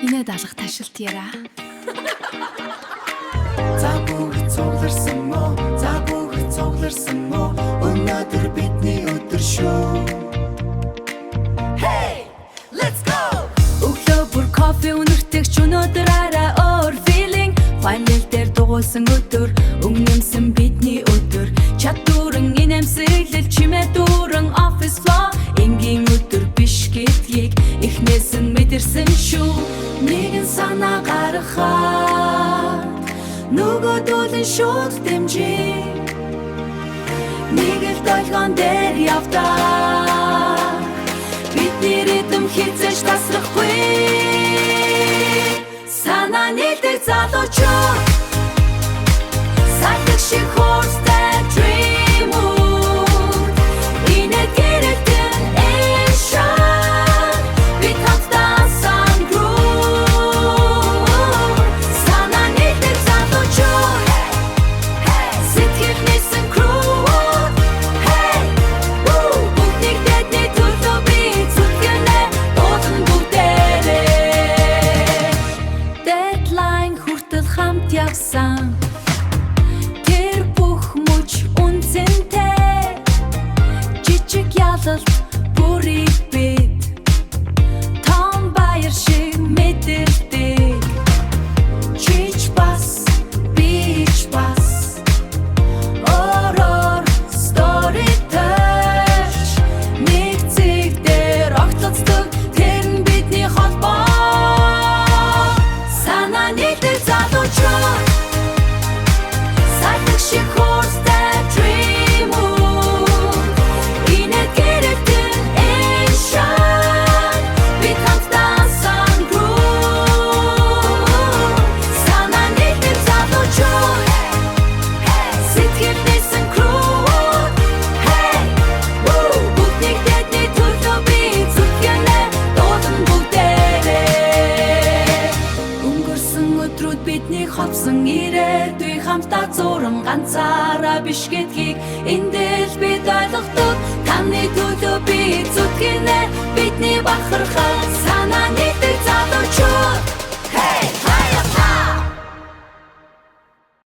Инээд алга ташилт яра. За бүгд цугларсан мó, за бүгд цугларсан мó. Өнөөдөр бидний өдөр шүү. Hey, let's go. Өглөө бүр кофе өнөртөгч өнөөдөр арай өөр feeling. Final дээр дугуулсан өдөр, өмнөмсөн бидний өдөр. Чадваран инэмсэглэл чимээ дүүрэн office floor. Энгийн өдөр биш гэдгийг эхнээс нь мэдэрсэн шүү. Нэгэн санаа гаргахад нөгөөдөлн шууд дэмжиж. Нэг л долгион дээр явдаа бидний ритм хязгаарч тасрахгүй. Санаа нийлдэг залуучууд сайтаг шиг хоорстай dream-ууд инээд гэрэлтэн эншан бид хамтдаа сан groove. Санаа нийлдэг залуучууд сэтгэл нисэн crew. Hey, woo, бүгдийг дэдний төлөө би зүтгэнэ дуудан бүгдээрээ. Deadline хүртэл хамт явсан тэр бүх мөч үнцэнтэй жижиг ялалт бүрийг бид том баяр шиг мэдэрдэг. Чич бас бич бас ороор story touch нэг зэг дээр огтлцдог тэр нь бидний холбоо. Санаа нийлдэг залуучууд сайтаг шиг хоорстай dream-ууд инээд гэрэлтэн эншан бид хамтдаа сан groove. Санаа нийлдэг залуучууд сэтгэл нисэн crew. Hey, woo, бүгдийг дэдний төлөө би зүтгэнэ дуудан бүгдээрээ. Өнгөрсөн өдрүүд биднийг ховсон ирээдүй хамтдаа зуран ганцаараа биш гэдгийг эндэл бид ойлгодог. Таны төлөө би зүтгэнэ бидний бахархал